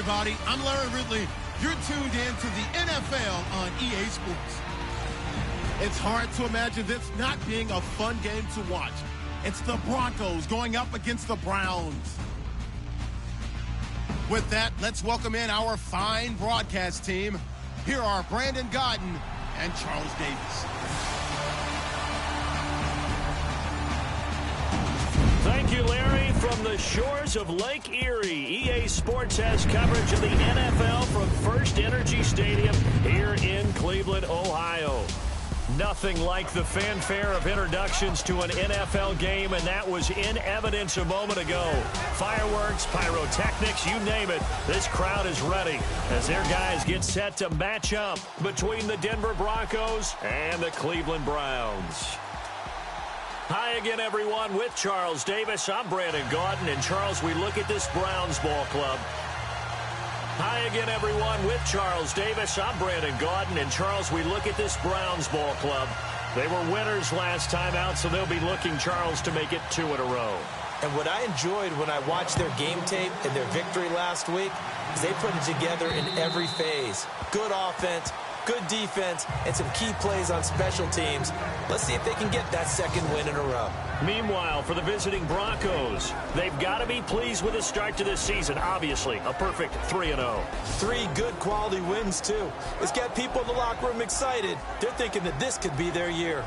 everybody. I'm Larry Ridley. You're tuned in to the NFL on EA Sports. It's hard to imagine this not being a fun game to watch. It's the Broncos going up against the Browns. With that, let's welcome in our fine broadcast team. Here are Brandon Godden and Charles Davis. Thank you, Larry. From the shores of Lake Erie, EA Sports has coverage of the NFL from First Energy Stadium here in Cleveland, Ohio. Nothing like the fanfare of introductions to an NFL game, and that was in evidence a moment ago. Fireworks, pyrotechnics, you name it, this crowd is ready as their guys get set to match up between the Denver Broncos and the Cleveland Browns. Hi again, everyone. With Charles Davis, I'm Brandon Gaudin. And, Charles, we look at this Browns ball club. Hi again, everyone. With Charles Davis, I'm Brandon Gaudin. And, Charles, we look at this Browns ball club. They were winners last time out, so they'll be looking, Charles, to make it 2 in a row. And what I enjoyed when I watched their game tape and their victory last week is they put it together in every phase. Good offense, good defense, and some key plays on special teams. Let's see if they can get that second win in a row. Meanwhile, for the visiting Broncos, they've got to be pleased with the start to this season. Obviously, a perfect 3-0. 3 good quality wins, too. It's got people in the locker room excited. They're thinking that this could be their year.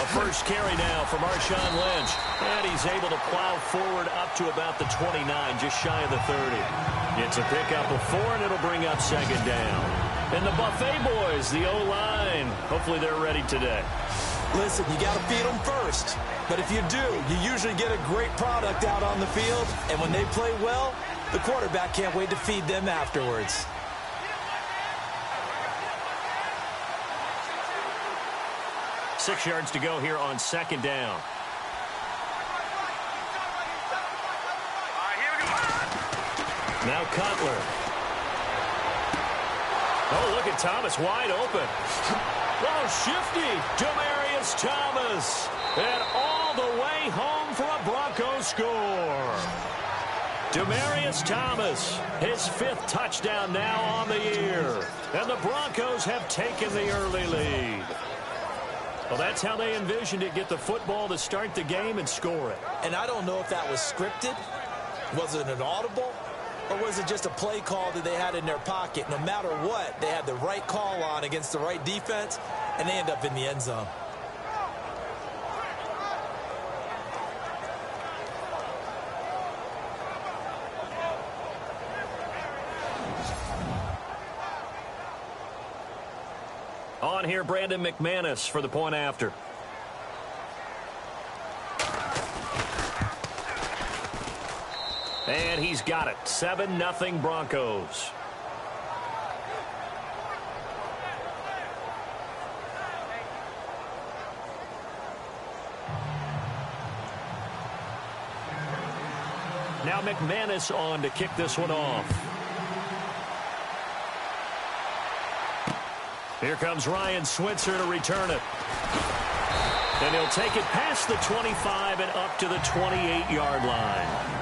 First carry now from Marshawn Lynch. And he's able to plow forward up to about the 29, just shy of the 30. It's a pickup of 4, and it'll bring up second down. And the Buffet boys, the O-line, hopefully they're ready today. Listen, you got to feed them first. But if you do, you usually get a great product out on the field. And when they play well, the quarterback can't wait to feed them afterwards. Six yards to go here on second down. Now Cutler. Oh, look at Thomas wide open. Oh, shifty. Demaryius Thomas. And all the way home for a Broncos score. Demaryius Thomas, his 5th touchdown now on the year. And the Broncos have taken the early lead. Well, that's how they envisioned it, get the football to start the game and score it. And I don't know if that was scripted. Was it an audible? Or was it just a play call that they had in their pocket? No matter what, they had the right call on against the right defense, and they end up in the end zone. On here, Brandon McManus for the point after. And he's got it. 7-0 Broncos. Now McManus on to kick this one off. Here comes Ryan Switzer to return it. And he'll take it past the 25 and up to the 28-yard line.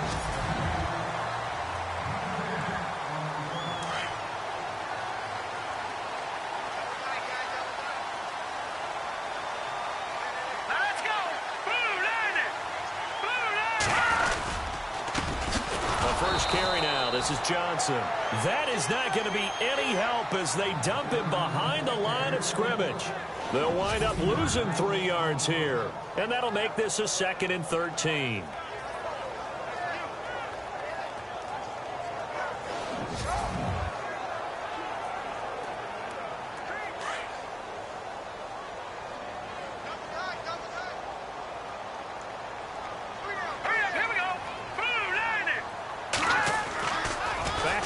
Carry now. This is Johnson. That is not going to be any help as they dump him behind the line of scrimmage. They'll wind up losing 3 yards here, and that'll make this a 2nd and 13.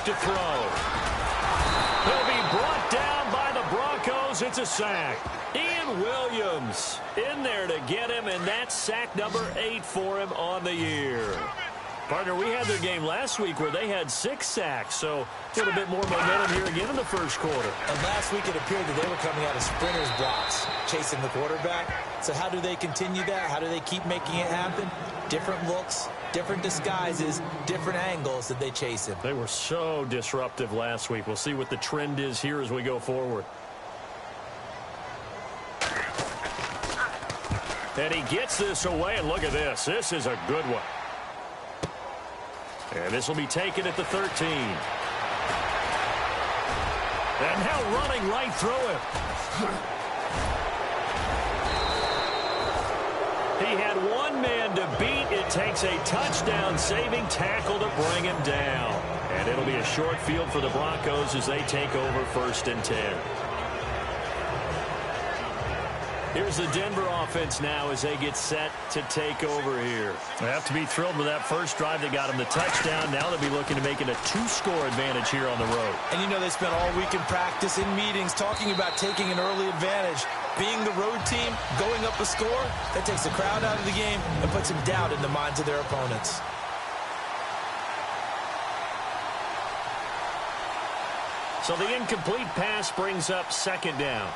To throw. He'll be brought down by the Broncos. It's a sack. Ian Williams in there to get him, and that's sack number 8 for him on the year. Partner, we had their game last week where they had 6 sacks, so a little bit more momentum here again in the first quarter. And last week it appeared that they were coming out of sprinters blocks, chasing the quarterback. So how do they continue that? How do they keep making it happen? Different looks, different disguises, different angles that they chase him. They were so disruptive last week. We'll see what the trend is here as we go forward. And he gets this away, and look at this. This is a good one. And this will be taken at the 13. And now running right through him. He had one man to beat. It takes a touchdown-saving tackle to bring him down. And it'll be a short field for the Broncos as they take over 1st and 10. Here's the Denver offense now as they get set to take over here. They have to be thrilled with that first drive that got them the touchdown. Now they'll be looking to make it a 2-score advantage here on the road. And you know they spent all week in practice, in meetings, talking about taking an early advantage. Being the road team, going up a score, that takes the crowd out of the game and puts some doubt in the minds of their opponents. So the incomplete pass brings up 2nd down.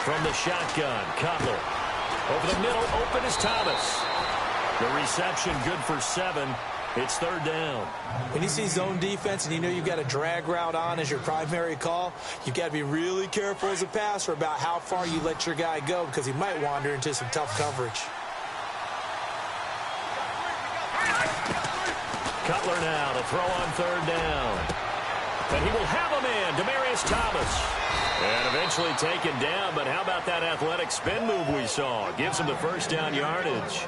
From the shotgun, Cutler. Over the middle, open is Thomas. The reception good for 7. It's 3rd down. When you see zone defense and you know you've got a drag route on as your primary call, you've got to be really careful as a passer about how far you let your guy go because he might wander into some tough coverage. Cutler now to throw on 3rd down. And he will have a man, Demaryius Thomas. And eventually taken down, but how about that athletic spin move we saw? Gives him the 1st down yardage.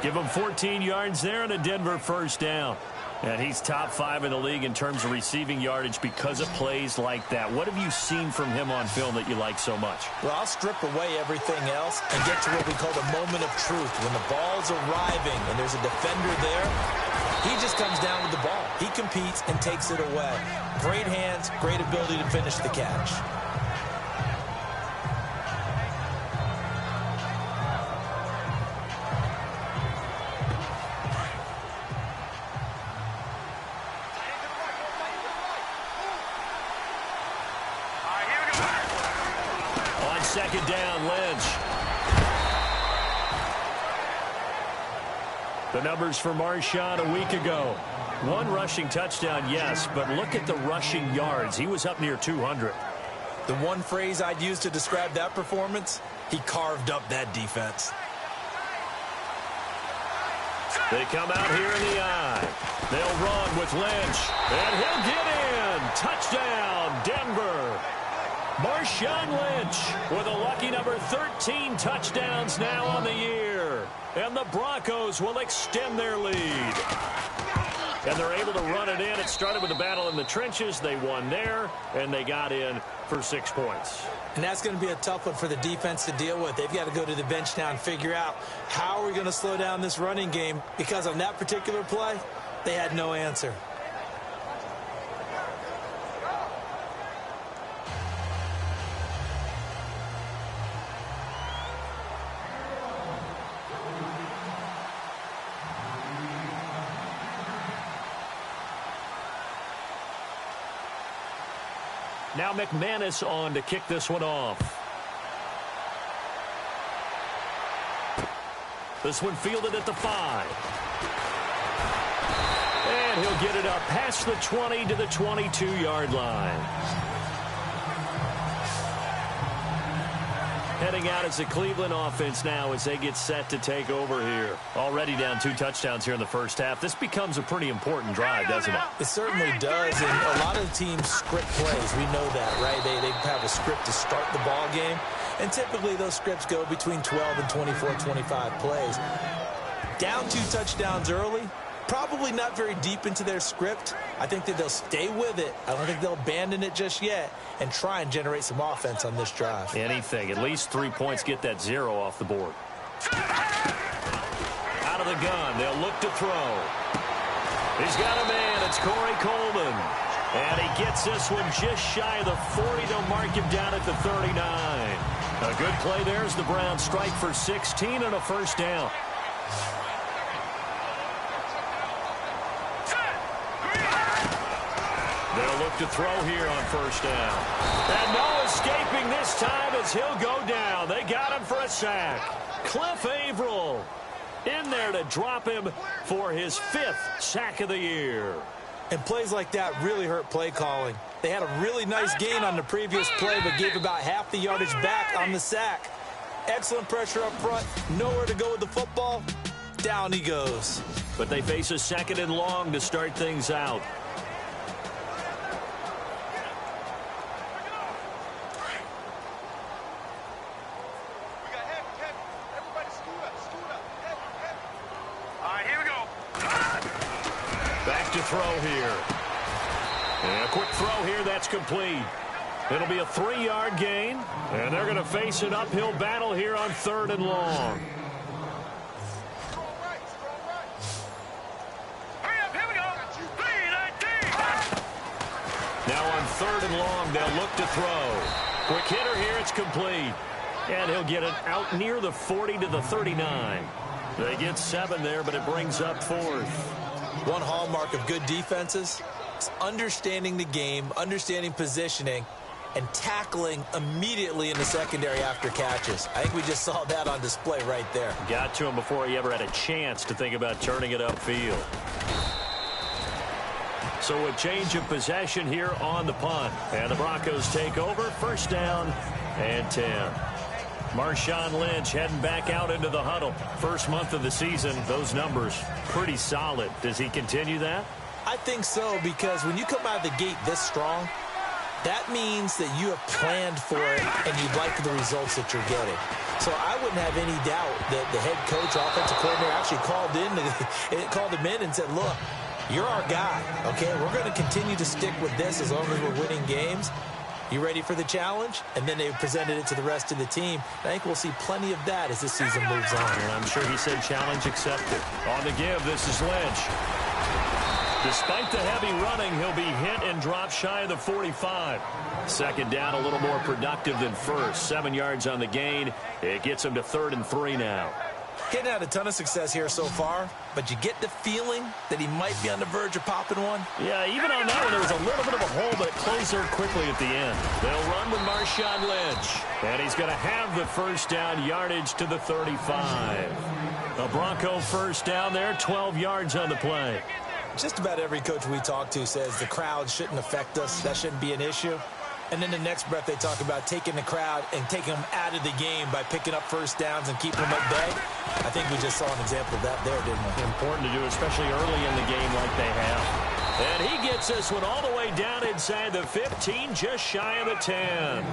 Give him 14 yards there and a Denver 1st down. And he's top 5 in the league in terms of receiving yardage because of plays like that. What have you seen from him on film that you like so much? Well, I'll strip away everything else and get to what we call the moment of truth. When the ball's arriving and there's a defender there, he just comes down with the ball. He competes and takes it away. Great hands, great ability to finish the catch. On 2nd down, Lynch. The numbers for Marshawn a week ago. 1 rushing touchdown, yes, but look at the rushing yards. He was up near 200. The one phrase I'd use to describe that performance, he carved up that defense. They come out here in the eye. They'll run with Lynch, and he'll get in. Touchdown, Denver. Marshawn Lynch with a lucky number 13 touchdowns now on the year. And the Broncos will extend their lead. And they're able to run it in. It started with a battle in the trenches. They won there, and they got in for 6 points. And that's going to be a tough one for the defense to deal with. They've got to go to the bench now and figure out how are we going to slow down this running game, because on that particular play, they had no answer. Now McManus on to kick this one off. This one fielded at the 5. And he'll get it up past the 20 to the 22-yard line. Heading out as the Cleveland offense now as they get set to take over here. Already down 2 touchdowns here in the first half. This becomes a pretty important drive, doesn't it? It certainly does, and a lot of the teams script plays. We know that, right? They have a script to start the ball game, and typically those scripts go between 12 and 24, 25 plays. Down 2 touchdowns early, probably not very deep into their script. I think that they'll stay with it. I don't think they'll abandon it just yet and try and generate some offense on this drive. Anything. At least 3 points, get that 0 off the board. Out of the gun. They'll look to throw. He's got a man. It's Corey Coleman. And he gets this one just shy of the 40. They'll mark him down at the 39. A good play there as the Browns strike for 16 and a first down. They'll look to throw here on first down. And no escaping this time as he'll go down. They got him for a sack. Cliff Averill in there to drop him for his 5th sack of the year. And plays like that really hurt play calling. They had a really nice gain on the previous play, but gave about half the yardage back on the sack. Excellent pressure up front. Nowhere to go with the football. Down he goes. But they face a 2nd and long to start things out. Back to throw here. And a quick throw here, that's complete. It'll be a 3-yard gain, and they're going to face an uphill battle here on 3rd and long. Now on 3rd and long, they'll look to throw. Quick hitter here, it's complete. And he'll get it out near the 40 to the 39. They get 7 there, but it brings up 4th. One hallmark of good defenses is understanding the game, understanding positioning, and tackling immediately in the secondary after catches. I think we just saw that on display right there. Got to him before he ever had a chance to think about turning it upfield. So a change of possession here on the punt. And the Broncos take over. First down and 10. Marshawn Lynch heading back out into the huddle. First month of the season, those numbers pretty solid. Does he continue that? I think so, because when you come out of the gate this strong, that means that you have planned for it and you like the results that you're getting. So I wouldn't have any doubt that the head coach, offensive coordinator, actually called him in and said, look, you're our guy, okay? We're going to continue to stick with this as long as we're winning games. You ready for the challenge? And then they presented it to the rest of the team. I think we'll see plenty of that as this season moves on. And I'm sure he said challenge accepted. On the give, this is Lynch. Despite the heavy running, he'll be hit and dropped shy of the 45. Second down, a little more productive than first. 7 yards on the gain. It gets him to 3rd and 3 now. Getting had a ton of success here so far, but you get the feeling that he might be on the verge of popping one. Yeah, even on that one, there was a little bit of a hole, but it closed there quickly at the end. They'll run with Marshawn Lynch, and he's going to have the first down, yardage to the 35. A Bronco first down there, 12 yards on the play. Just about every coach we talk to says the crowd shouldn't affect us. That shouldn't be an issue. And then the next breath they talk about taking the crowd and taking them out of the game by picking up first downs and keeping them at bay. I think we just saw an example of that there, didn't we? Important to do, especially early in the game like they have. And he gets this one all the way down inside the 15, just shy of the 10.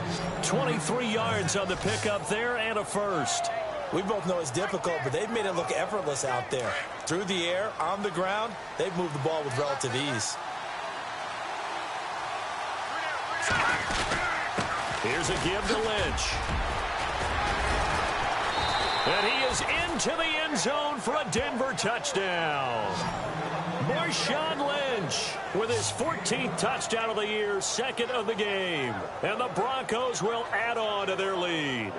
23 yards on the pickup there and a first. We both know it's difficult, but they've made it look effortless out there. Through the air, on the ground, they've moved the ball with relative ease. Here's a give to Lynch. And he is into the end zone for a Denver touchdown. Marshawn Lynch with his 14th touchdown of the year, 2nd of the game. And the Broncos will add on to their lead.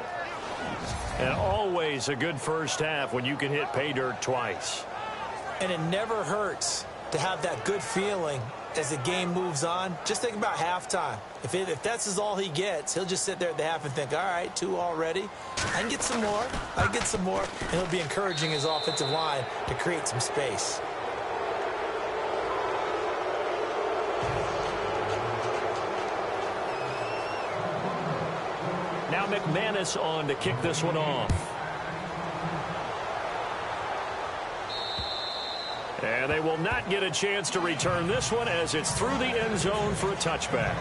And always a good first half when you can hit pay dirt twice. And it never hurts to have that good feeling as the game moves on. Just think about halftime. If that's all he gets, he'll just sit there at the half and think, all right, 2 already. I can get some more. I can get some more. And he'll be encouraging his offensive line to create some space. Now McManus on to kick this one off. And they will not get a chance to return this one as it's through the end zone for a touchback.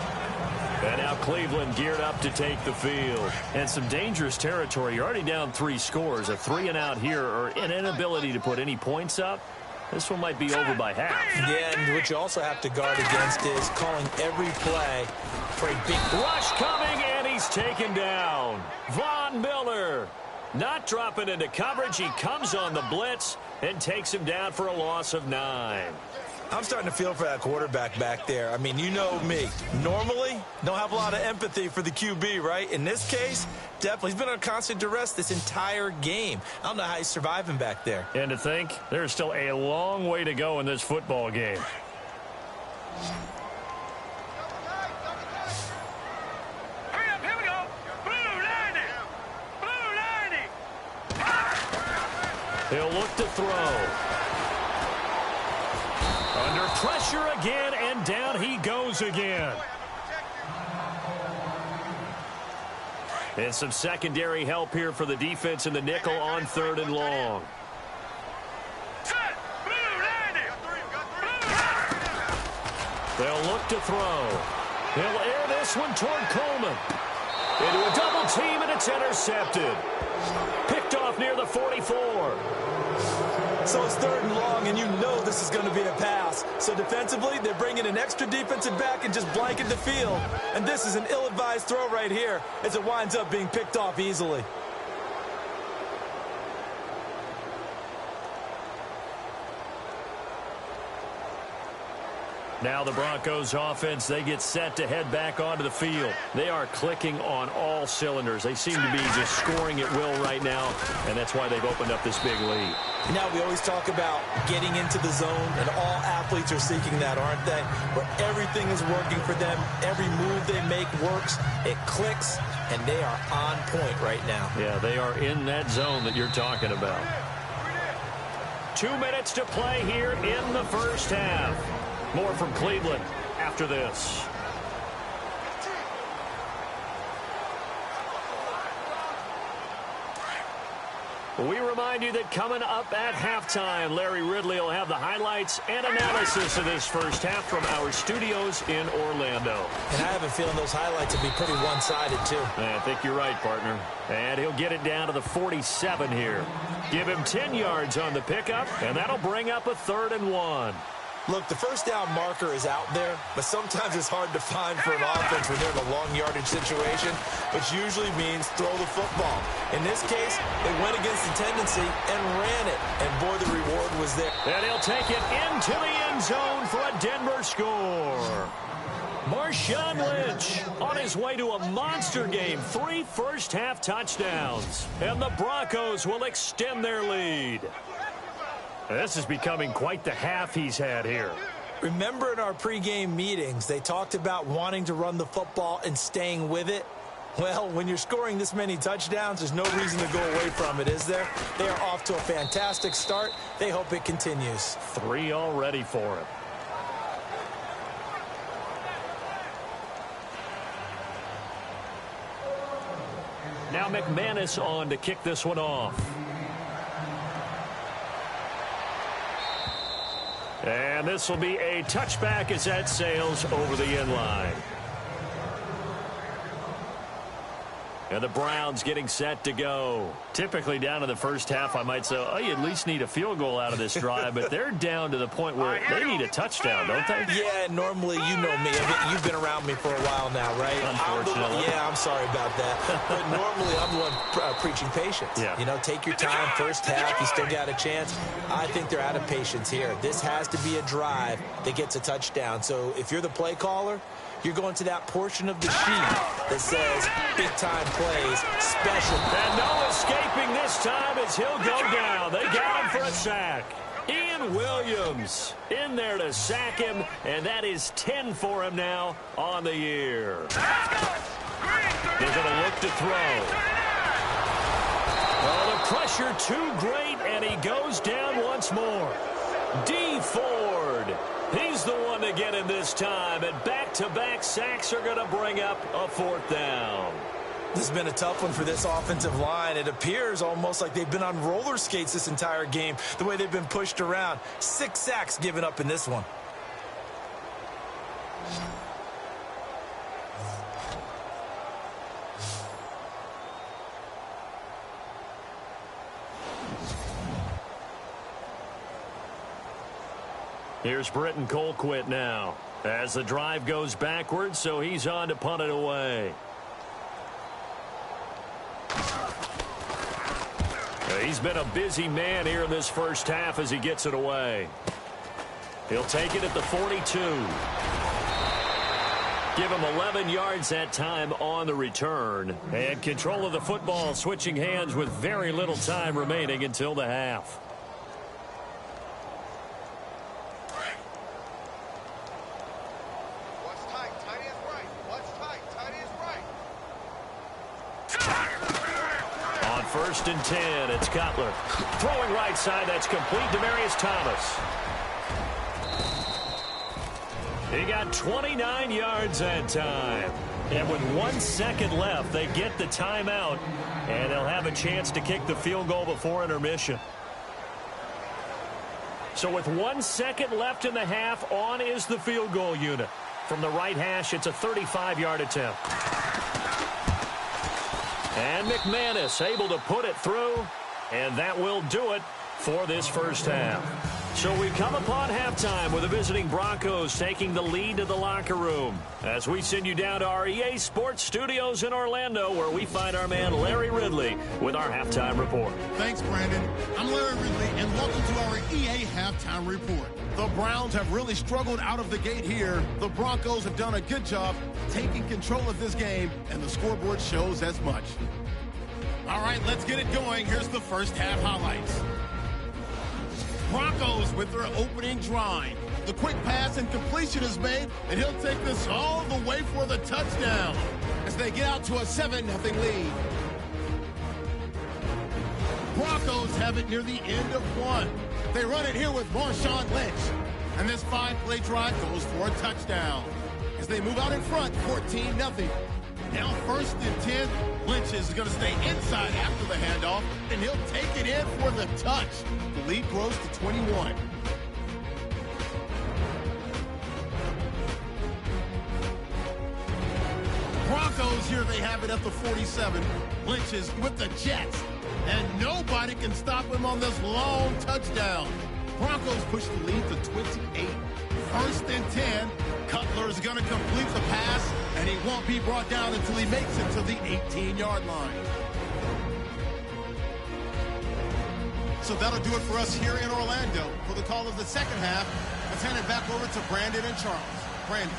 And now Cleveland geared up to take the field. And some dangerous territory. You're already down 3 scores. A 3 and out here or an inability to put any points up. This one might be over by half. Yeah, and what you also have to guard against is calling every play for a big rush coming, and he's taken down. Von Miller not dropping into coverage. He comes on the blitz and takes him down for a loss of 9. I'm starting to feel for that quarterback back there. I mean, you know me. Normally, don't have a lot of empathy for the QB, right? In this case, definitely. He's been on constant duress this entire game. I don't know how he's surviving back there. And to think, there's still a long way to go in this football game. He'll look to throw. Under pressure again, and down he goes again. And some secondary help here for the defense in the nickel on 3rd and long. They'll look to throw. He'll air this one toward Coleman. Into a double team, and it's intercepted. Picked off near the 44. So it's 3rd and long, and you know this is going to be a pass. So defensively, they're bringing an extra defensive back and just blanket the field. And this is an ill-advised throw right here as it winds up being picked off easily. Now the Broncos offense, they get set to head back onto the field. They are clicking on all cylinders. They seem to be just scoring at will right now, and that's why they've opened up this big lead. Now we always talk about getting into the zone, and all athletes are seeking that, aren't they? Where everything is working for them. Every move they make works. It clicks, and they are on point right now. Yeah, they are in that zone that you're talking about. 2 minutes to play here in the first half. More from Cleveland after this. We remind you that coming up at halftime, Larry Ridley will have the highlights and analysis of this first half from our studios in Orlando. And I have a feeling those highlights will be pretty one-sided, too. I think you're right, partner. And he'll get it down to the 47 here. Give him 10 yards on the pickup, and that'll bring up a 3rd and 1. Look, the first down marker is out there, but sometimes it's hard to find for an offense when they're in a long yardage situation, which usually means throw the football. In this case, they went against the tendency and ran it, and boy, the reward was there. And he'll take it into the end zone for a Denver score. Marshawn Lynch on his way to a monster game, 3 first-half touchdowns, and the Broncos will extend their lead. This is becoming quite the half he's had here. Remember in our pregame meetings, they talked about wanting to run the football and staying with it? Well, when you're scoring this many touchdowns, there's no reason to go away from it, is there? They are off to a fantastic start. They hope it continues. 3 already for him. Now McManus on to kick this one off. And this will be a touchback as that sails over the end line. And the Browns getting set to go. Typically down in the first half, I might say, oh, you at least need a field goal out of this drive. But they're down to the point where they need a touchdown, don't they? Yeah, normally, you know me. I mean, you've been around me for a while now, right? Unfortunately. I'm sorry about that. But normally, I'm the one preaching patience. Yeah. You know, take your time. First half, you still got a chance. I think they're out of patience here. This has to be a drive that gets a touchdown. So if you're the play caller, you're going to that portion of the sheet that says big-time plays, special. And no escaping this time as he'll go down. They got him for a sack. Ian Williams in there to sack him, and that is 10 for him now on the year. They're going to look to throw. Oh, the pressure too great, and he goes down once more. D. Ford. He's the one to get him this time, and back-to-back sacks are going to bring up a 4th down. This has been a tough one for this offensive line. It appears almost like they've been on roller skates this entire game, the way they've been pushed around. 6 sacks given up in this one. Here's Britton Colquitt now as the drive goes backwards, so he's on to punt it away. He's been a busy man here in this first half as he gets it away. He'll take it at the 42. Give him 11 yards that time on the return. And control of the football switching hands with very little time remaining until the half. What's tight? Tight is right. What's tight? Tight is right. On 1st and 10, it's Cutler. Throwing right side, that's complete. Demaryius Thomas. He got 29 yards that time. And with 1 second left, they get the timeout. And they'll have a chance to kick the field goal before intermission. So with 1 second left in the half, on is the field goal unit. From the right hash, it's a 35-yard attempt. And McManus able to put it through. And that will do it for this first half. So we come upon halftime with the visiting Broncos taking the lead to the locker room. As we send you down to our EA Sports Studios in Orlando, where we find our man Larry Ridley with our halftime report. Thanks, Brandon. I'm Larry Ridley, and welcome to our EA halftime report. The Browns have really struggled out of the gate here. The Broncos have done a good job taking control of this game, and the scoreboard shows as much. All right, let's get it going. Here's the first half highlights. Broncos with their opening drive. The quick pass and completion is made, and he'll take this all the way for the touchdown as they get out to a 7-0 lead. Broncos have it near the end of one. They run it here with Marshawn Lynch, and this 5-play drive goes for a touchdown as they move out in front, 14-0. Now 1st and 10, Lynch is going to stay inside after the handoff, and he'll take it in for the touch. The lead grows to 21. Broncos here, they have it at the 47. Lynch is with the Jets, and nobody can stop him on this long touchdown. Broncos push the lead to 28. 1st and 10. Cutler is going to complete the pass, and he won't be brought down until he makes it to the 18-yard line. So that'll do it for us here in Orlando. For the call of the second half, let's hand it back over to Brandon and Charles. Brandon.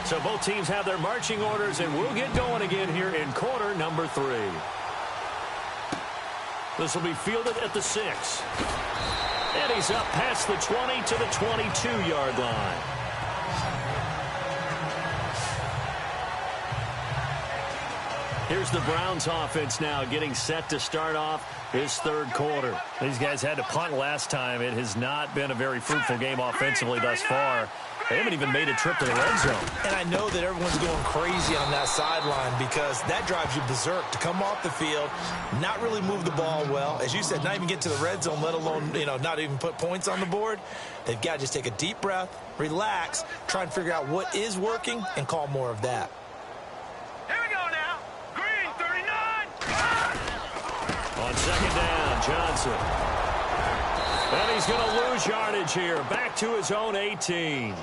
So both teams have their marching orders, and we'll get going again here in quarter number 3. This will be fielded at the 6. And he's up past the 20 to the 22-yard line. Here's the Browns offense now getting set to start off his third quarter. These guys had to punt last time. It has not been a very fruitful game offensively thus far. They haven't even made a trip to the red zone. And I know that everyone's going crazy on that sideline because that drives you berserk to come off the field, not really move the ball well. As you said, not even get to the red zone, let alone, not even put points on the board. They've got to just take a deep breath, relax, try and figure out what is working, and call more of that. Here we go now. Green, 39. On second down, Johnson. And he's going to lose yardage here. Back to his own 18.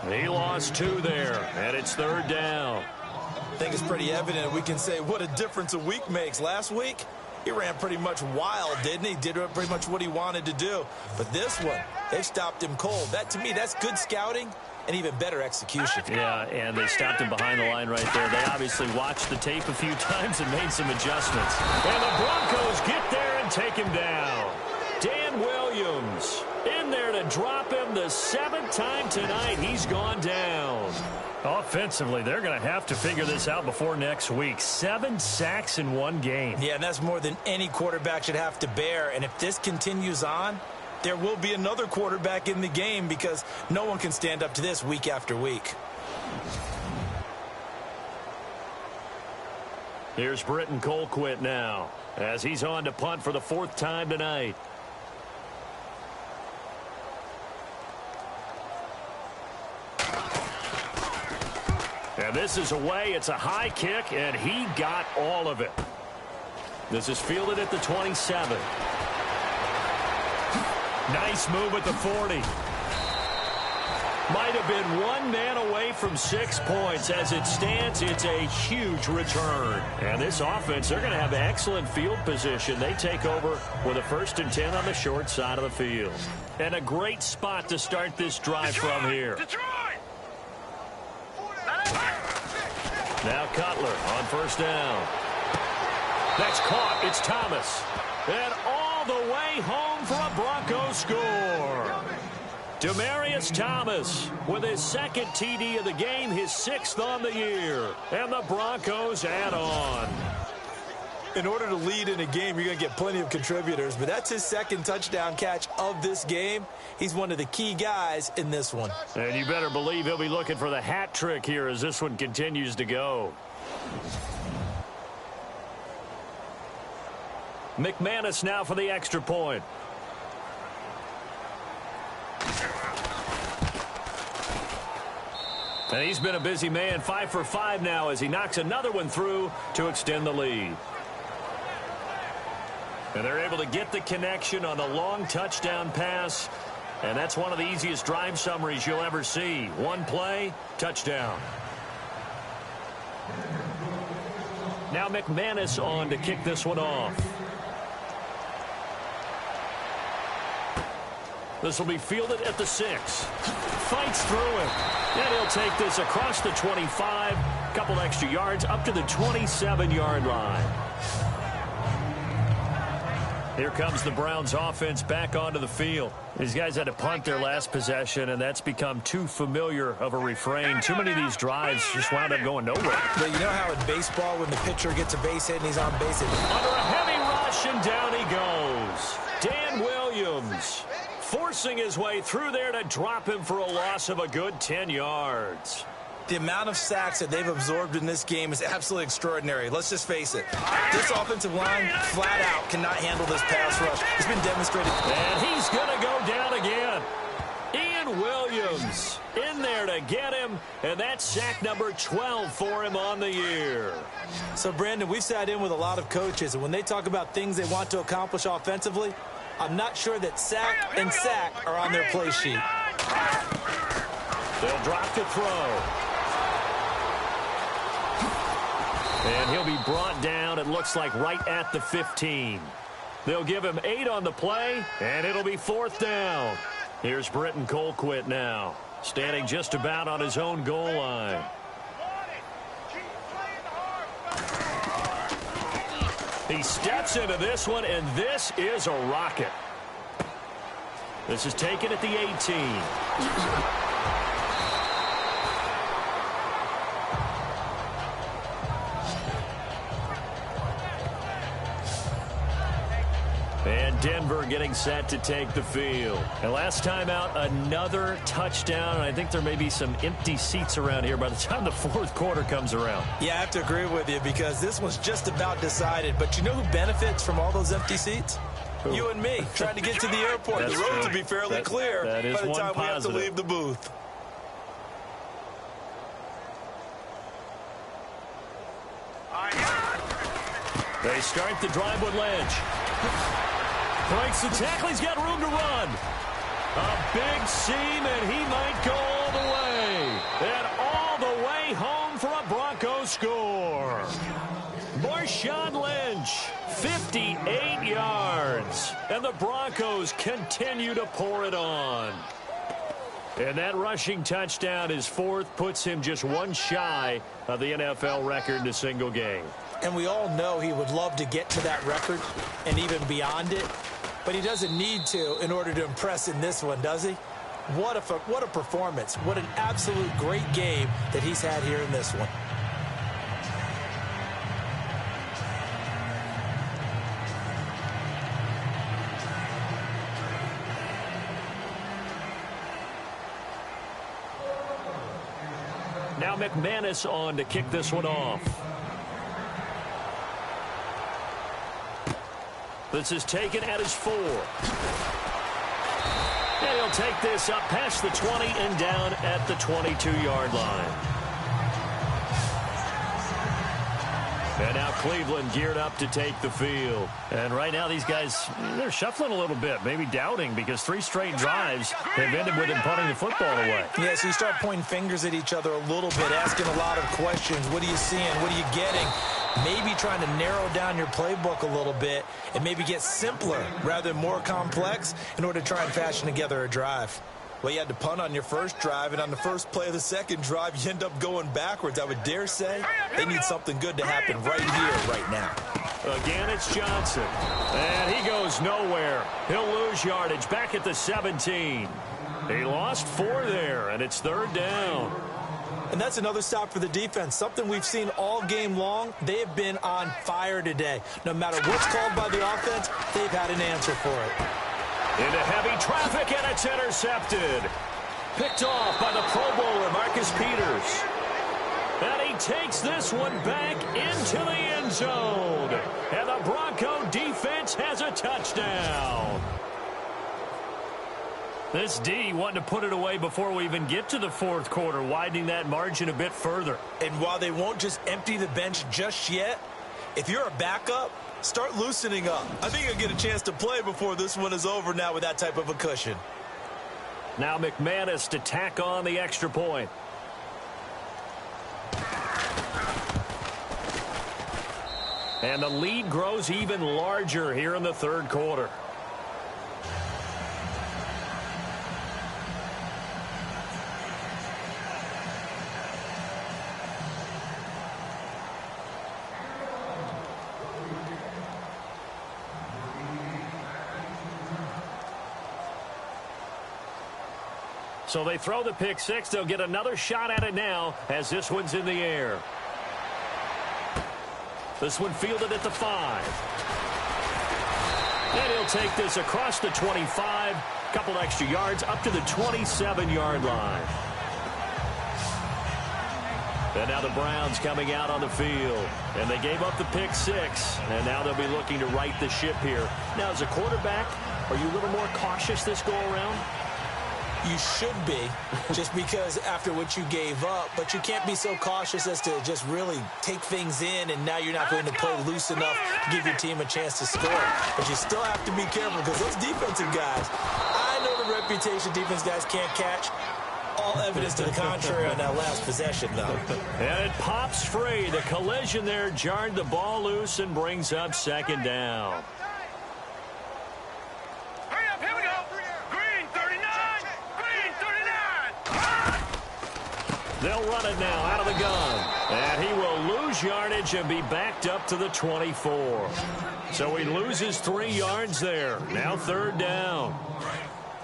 He lost 2 there, and it's 3rd down. I think it's pretty evident. We can say what a difference a week makes. Last week, he ran pretty much wild, didn't he? Did pretty much what he wanted to do. But this one, they stopped him cold. That, to me, that's good scouting and even better execution. Yeah, and they stopped him behind the line right there. They obviously watched the tape a few times and made some adjustments. And the Broncos get there and take him down. Dan Williams in there to drop him the 7th time tonight. He's gone down. Offensively, they're going to have to figure this out before next week. 7 sacks in one game. Yeah, and that's more than any quarterback should have to bear. And if this continues on, there will be another quarterback in the game because no one can stand up to this week after week. Here's Britton Colquitt now as he's on to punt for the 4th time tonight. And this is away. It's a high kick, and he got all of it. This is fielded at the 27. Nice move at the 40. Might have been one man away from 6 points. As it stands, it's a huge return. And this offense, they're going to have excellent field position. They take over with a 1st and 10 on the short side of the field. And a great spot to start this drive from here. Now Cutler on 1st down. That's caught. It's Thomas. And all the way home for a Broncos score. Demaryius Thomas with his 2nd TD of the game, his 6th on the year. And the Broncos add on. In order to lead in a game, you're going to get plenty of contributors, but that's his 2nd touchdown catch of this game. He's one of the key guys in this one. And you better believe he'll be looking for the hat trick here as this one continues to go. McManus now for the extra point. And he's been a busy man, 5 for 5 now as he knocks another one through to extend the lead. And they're able to get the connection on the long touchdown pass. And that's one of the easiest drive summaries you'll ever see. One play, touchdown. Now McManus on to kick this one off. This will be fielded at the 6. Fights through it. And he'll take this across the 25. Couple extra yards up to the 27-yard line. Here comes the Browns offense back onto the field. These guys had to punt their last possession, and that's become too familiar of a refrain. Too many of these drives just wound up going nowhere. Well, you know how in baseball when the pitcher gets a base hit and he's on base hit? Under a heavy rush, and down he goes. Dan Williams forcing his way through there to drop him for a loss of a good 10 yards. The amount of sacks that they've absorbed in this game is absolutely extraordinary. Let's just face it. This offensive line, flat out, cannot handle this pass rush. It's been demonstrated. And he's going to go down again. Ian Williams in there to get him, and that's sack number 12 for him on the year. So, Brandon, we've sat in with a lot of coaches, and when they talk about things they want to accomplish offensively, I'm not sure that sack and sack are on their play sheet. They'll drop to throw. And he'll be brought down, it looks like, right at the 15. They'll give him 8 on the play, and it'll be 4th down. Here's Britton Colquitt now, standing just about on his own goal line. He steps into this one, and this is a rocket. This is taken at the 18. And Denver getting set to take the field. And last time out, another touchdown. And I think there may be some empty seats around here by the time the 4th quarter comes around. Yeah, I have to agree with you because this one's just about decided. But you know who benefits from all those empty seats? Who? You and me, trying to get to the airport. The roads will be fairly clear by the time we have to leave the booth. They start the drive with Lynch. Breaks the tackle. He's got room to run. A big seam, and he might go all the way. And all the way home for a Broncos score. Marshawn Lynch, 58 yards. And the Broncos continue to pour it on. And that rushing touchdown, his 4th, puts him just one shy of the NFL record in a single game. And we all know he would love to get to that record and even beyond it. But he doesn't need to in order to impress in this one, does he? What a performance. What an absolute great game that he's had here in this one. Now McManus on to kick this one off. This is taken at his 4. And he'll take this up past the 20 and down at the 22-yard line. And now Cleveland geared up to take the field. And right now these guys, they're shuffling a little bit, maybe doubting, because 3 straight drives have ended with them punting the football away. Yeah, so you start pointing fingers at each other a little bit, asking a lot of questions. What are you seeing? What are you getting? Maybe trying to narrow down your playbook a little bit and maybe get simpler rather than more complex in order to try and fashion together a drive. Well, you had to punt on your first drive, and on the first play of the second drive, you end up going backwards. I would dare say they need something good to happen right here, right now. Again, it's Johnson. And he goes nowhere. He'll lose yardage back at the 17. He lost 4 there, and it's 3rd down. And that's another stop for the defense, something we've seen all game long. They have been on fire today. No matter what's called by the offense, they've had an answer for it. Into heavy traffic, and it's intercepted. Picked off by the Pro Bowler, Marcus Peters. And he takes this one back into the end zone. And the Bronco defense has a touchdown. This D wanting to put it away before we even get to the 4th quarter, widening that margin a bit further. And while they won't just empty the bench just yet, if you're a backup, start loosening up. I think you'll get a chance to play before this one is over now with that type of a cushion. Now McManus to tack on the extra point. And the lead grows even larger here in the 3rd quarter. So they throw the pick 6. They'll get another shot at it now as this one's in the air. This one fielded at the 5. And he'll take this across the 25. Couple extra yards up to the 27-yard line. And now the Browns coming out on the field. And they gave up the pick 6. And now they'll be looking to right the ship here. Now, as a quarterback, are you a little more cautious this go-around? You should be, just because after what you gave up, but you can't be so cautious as to just really take things in, and now you're not going to play loose enough to give your team a chance to score. But you still have to be careful because those defensive guys, I know the reputation defense guys can't catch. All evidence to the contrary on that last possession, though. And it pops free. The collision there jarred the ball loose and brings up 2nd down. They'll run it now out of the gun. And he will lose yardage and be backed up to the 24. So he loses 3 yards there. Now 3rd down.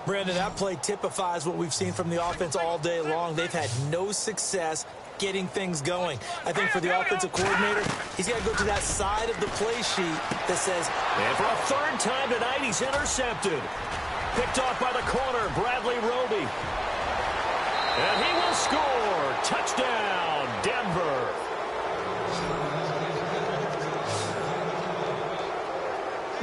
Brandon, that play typifies what we've seen from the offense all day long. They've had no success getting things going. I think for the offensive coordinator, he's got to go to that side of the play sheet that says... And for a 3rd time tonight, he's intercepted. Picked off by the corner, Bradley Roby. And he will score. Touchdown, Denver.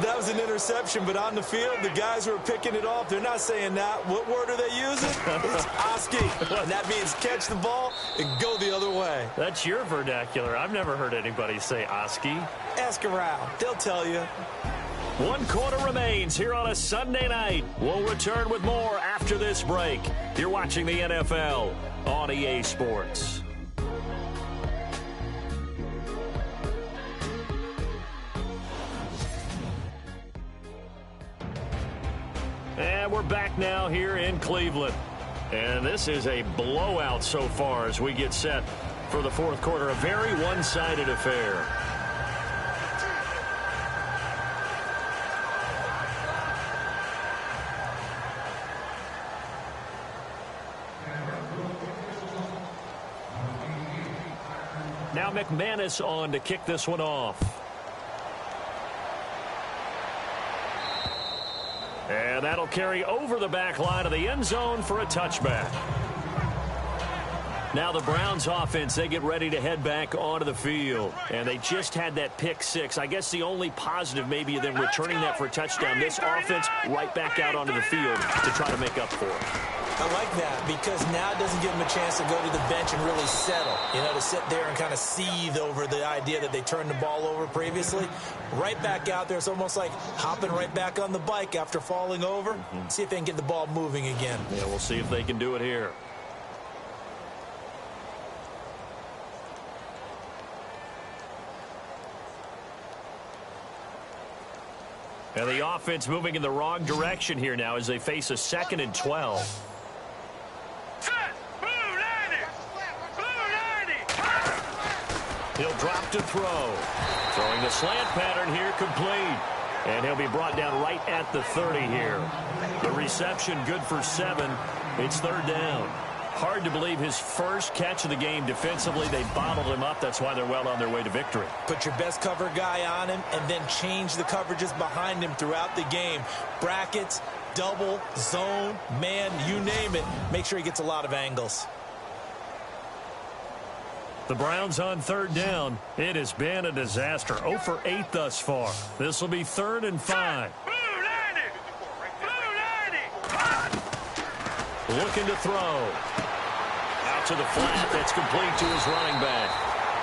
That was an interception, but on the field, the guys who are picking it off, they're not saying that. What word are they using? It's Oski. And that means catch the ball and go the other way. That's your vernacular. I've never heard anybody say Oski. Ask around. They'll tell you. 1 quarter remains here on a Sunday night. We'll return with more after this break. You're watching the NFL on EA Sports. And we're back now here in Cleveland. And this is a blowout so far as we get set for the 4th quarter. A very one-sided affair. Now McManus on to kick this one off. And that'll carry over the back line of the end zone for a touchback. Now the Browns offense, they get ready to head back onto the field. And they just had that pick 6. I guess the only positive maybe than returning that for a touchdown. This offense right back out onto the field to try to make up for it. I like that because now it doesn't give him a chance to go to the bench and really settle, to sit there and kind of seethe over the idea that they turned the ball over previously. Right back out there. It's almost like hopping right back on the bike after falling over. See if they can get the ball moving again. Yeah, we'll see if they can do it here. And the offense moving in the wrong direction here now as they face a 2nd and 12. Set. Blue 90. Blue 90. He'll drop to throw. Throwing the slant pattern here, complete. And he'll be brought down right at the 30 here. The reception good for 7. It's 3rd down. Hard to believe his first catch of the game defensively. They bottled him up. That's why they're well on their way to victory. Put your best cover guy on him and then change the coverages behind him throughout the game. Brackets, double, zone, man, you name it. Make sure he gets a lot of angles. The Browns on 3rd down. It has been a disaster. 0 for 8 thus far. This will be 3rd and 5. Blue 90. Blue 90. Looking to throw. Out to the flat. That's complete to his running back.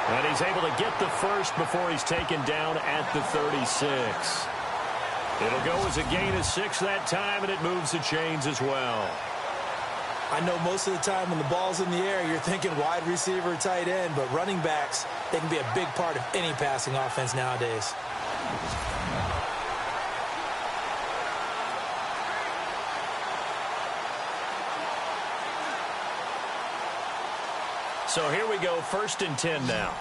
And he's able to get the first before he's taken down at the 36. It'll go as a gain of 6 that time, and it moves the chains as well. I know most of the time when the ball's in the air, you're thinking wide receiver, tight end, but running backs, they can be a big part of any passing offense nowadays. So here we go, 1st and 10 now.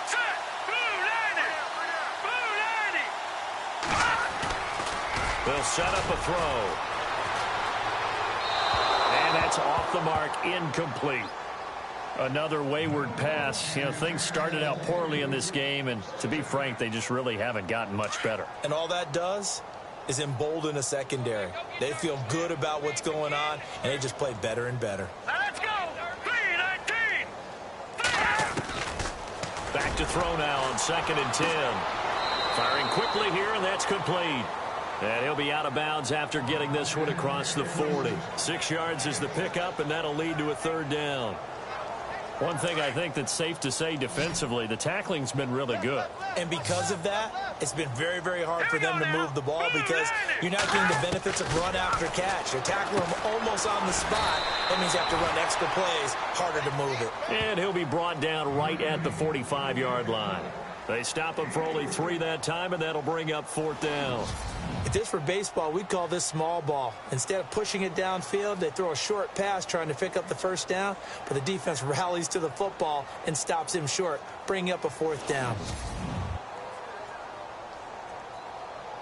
Set. Blue 90. Blue 90. They'll set up a throw. And that's off the mark, incomplete. Another wayward pass. Things started out poorly in this game, and to be frank, they just really haven't gotten much better. And all that does is embolden a secondary. They feel good about what's going on, and they just play better and better. Now let's go. 3-19. Back to throw now on 2nd and 10. Firing quickly here, and that's complete. And he'll be out of bounds after getting this one across the 40. 6 yards is the pickup, and that'll lead to a 3rd down. One thing I think that's safe to say defensively, the tackling's been really good. And because of that, it's been very, very hard for them to move the ball because you're not getting the benefits of run after catch. You're tackling them almost on the spot. That means you have to run extra plays, harder to move it. And he'll be brought down right at the 45-yard line. They stop him for only 3 that time, and that'll bring up 4th down. If this were baseball, we'd call this small ball. Instead of pushing it downfield, they throw a short pass trying to pick up the 1st down, but the defense rallies to the football and stops him short, bringing up a 4th down.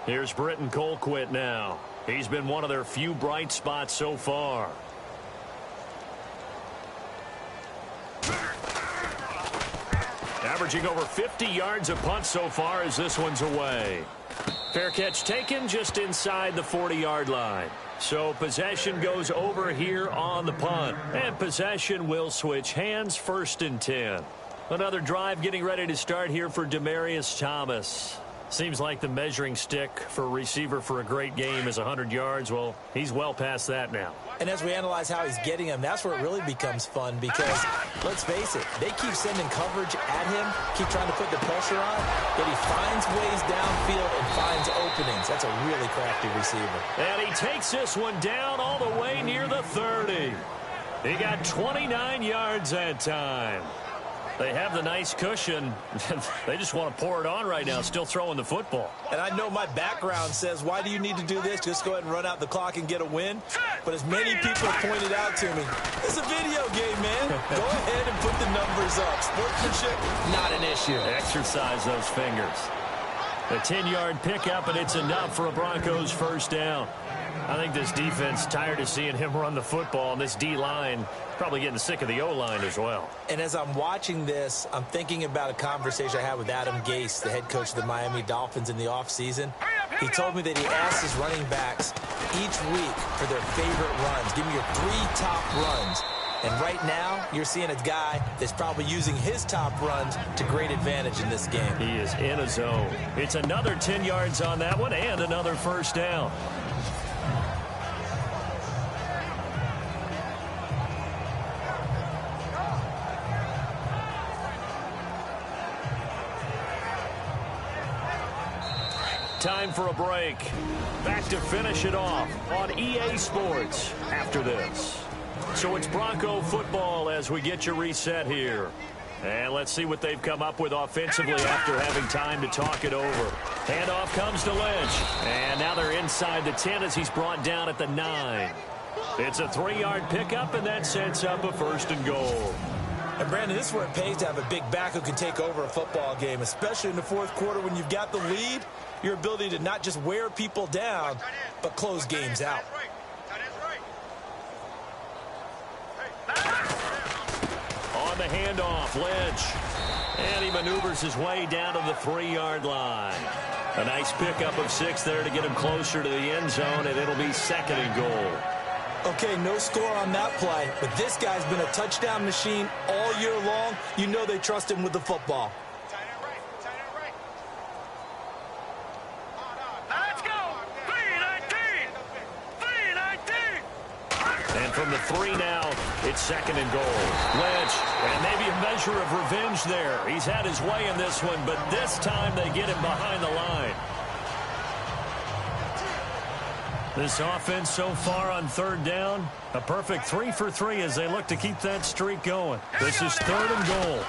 Here's Britton Colquitt now. He's been one of their few bright spots so far. Averaging over 50 yards a punt so far as this one's away. Fair catch taken just inside the 40-yard line. So possession goes over here on the punt. And possession will switch hands, 1st and 10. Another drive getting ready to start here for Demaryius Thomas. Seems like the measuring stick for a receiver for a great game is 100 yards. Well, he's well past that now. And as we analyze how he's getting them, that's where it really becomes fun because, let's face it, they keep sending coverage at him, keep trying to put the pressure on, yet he finds ways downfield and finds openings. That's a really crafty receiver. And he takes this one down all the way near the 30. He got 29 yards that time. They have the nice cushion. They just want to pour it on right now, still throwing the football. And I know my background says, why do you need to do this? Just go ahead and run out the clock and get a win. But as many people have pointed out to me, it's a video game, man. Go ahead and put the numbers up. Sportsmanship, not an issue. Exercise those fingers. A 10-yard pickup, and it's enough for a Broncos 1st down. I think this defense tired of seeing him run the football, and this D-line probably getting sick of the O-line as well. And as I'm watching this, I'm thinking about a conversation I had with Adam Gase, the head coach of the Miami Dolphins in the offseason. He told me that he asked his running backs each week for their favorite runs. Give me your 3 top runs. And right now, you're seeing a guy that's probably using his top runs to great advantage in this game. He is in a zone. It's another 10 yards on that one and another 1st down. Time for a break. Back to finish it off on EA Sports after this. So it's Bronco football as we get you reset here. And let's see what they've come up with offensively after having time to talk it over. Handoff comes to Lynch. And now they're inside the 10 as he's brought down at the 9. It's a 3-yard pickup, and that sets up a 1st and goal. And, Brandon, this is where it pays to have a big back who can take over a football game, especially in the 4th quarter when you've got the lead. Your ability to not just wear people down, but close games out. On the handoff, Lynch. And he maneuvers his way down to the 3-yard line. A nice pickup of 6 there to get him closer to the end zone, and it'll be 2nd and goal. Okay, no score on that play, but this guy's been a touchdown machine all year long. You know they trust him with the football. Let's go! 3-19! 3-19! And from the 3 now, it's 2nd and goal. Lynch, and maybe a measure of revenge there. He's had his way in this one, but this time they get him behind the line. This offense so far on 3rd down, a perfect 3 for 3 as they look to keep that streak going. This is 3rd and goal.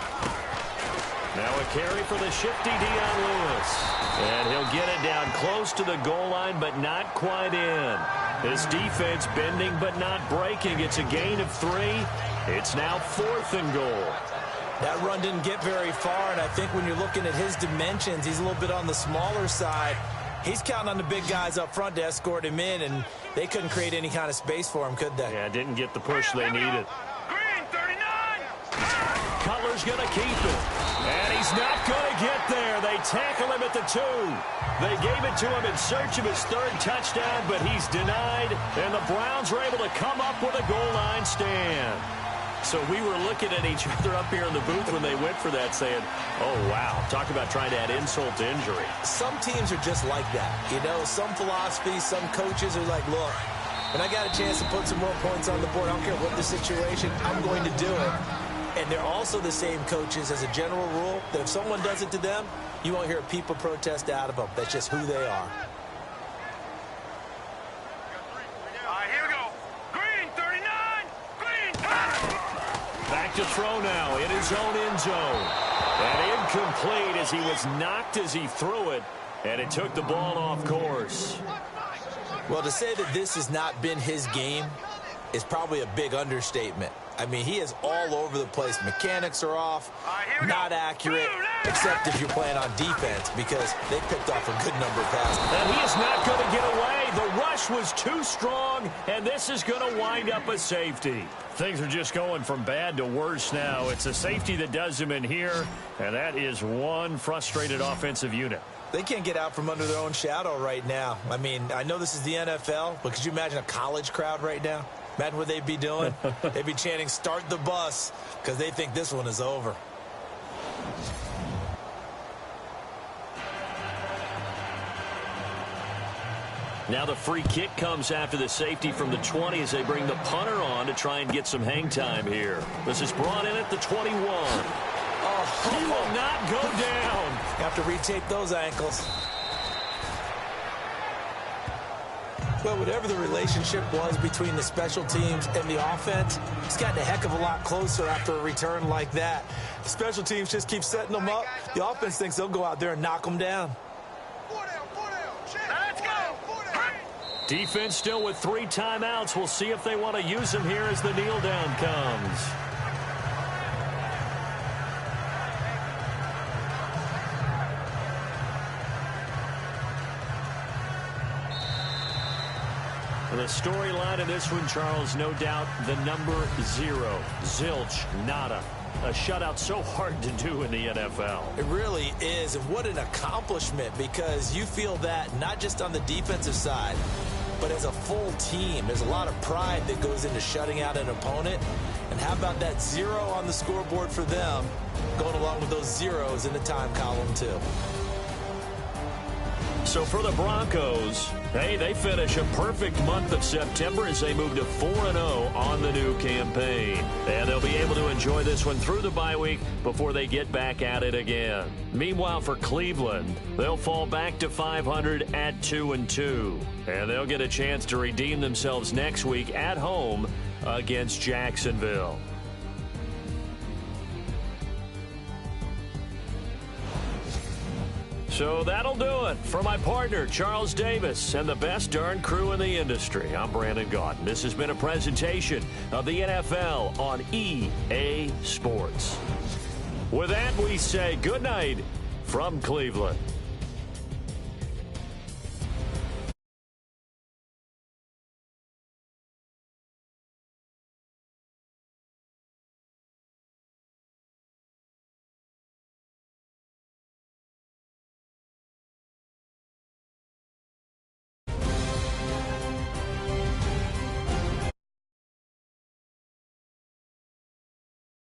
Now a carry for the shifty Dion Lewis. And he'll get it down close to the goal line, but not quite in. This defense bending but not breaking. It's a gain of 3. It's now 4th and goal. That run didn't get very far, and I think when you're looking at his dimensions, he's a little bit on the smaller side. He's counting on the big guys up front to escort him in, and they couldn't create any kind of space for him, could they? Yeah, didn't get the push they needed. Green 39! Cutler's going to keep it. And he's not going to get there. They tackle him at the 2. They gave it to him in search of his 3rd touchdown, but he's denied. And the Browns were able to come up with a goal line stand. So we were looking at each other up here in the booth when they went for that saying, oh, wow, talk about trying to add insult to injury. Some teams are just like that. You know, some philosophies, some coaches are like, look, when I got a chance to put some more points on the board, I don't care what the situation, I'm going to do it. And they're also the same coaches as a general rule that if someone does it to them, you won't hear a people protest out of them. That's just who they are. Here we go. Green 39! Green! Back to throw now in his own end zone. And incomplete as he was knocked as he threw it. And it took the ball off course. Well, to say that this has not been his game is probably a big understatement. I mean, he is all over the place. Mechanics are off, not accurate, except if you're playing on defense because they picked off a good number of passes. And he is not going to get away. The rush was too strong, and this is going to wind up a safety. Things are just going from bad to worse now. It's a safety that does him in here, and that is one frustrated offensive unit. They can't get out from under their own shadow right now. I mean, I know this is the NFL, but could you imagine a college crowd right now? Imagine what they'd be doing. They'd be chanting, start the bus, because they think this one is over. Now the free kick comes after the safety from the 20 as they bring the punter on to try and get some hang time here. This is brought in at the 21. Oh, he will not go down. Have to retape those ankles. Well, whatever the relationship was between the special teams and the offense, it's gotten a heck of a lot closer after a return like that. The special teams just keep setting them up. The offense thinks they'll go out there and knock them down. Let's go! Defense still with 3 timeouts. We'll see if they want to use them here as the kneel down comes. The storyline of this one, Charles, no doubt the number 0. Zilch, nada. A shutout so hard to do in the NFL. It really is, and what an accomplishment, because you feel that not just on the defensive side, but as a full team. There's a lot of pride that goes into shutting out an opponent. And how about that 0 on the scoreboard for them, going along with those zeros in the time column, too. So for the Broncos, hey, they finish a perfect month of September as they move to 4-0 on the new campaign. And they'll be able to enjoy this one through the bye week before they get back at it again. Meanwhile, for Cleveland, they'll fall back to 500 at 2-2. And they'll get a chance to redeem themselves next week at home against Jacksonville. So that'll do it. For my partner, Charles Davis, and the best darn crew in the industry, I'm Brandon Gaudin. This has been a presentation of the NFL on EA Sports. With that, we say good night from Cleveland.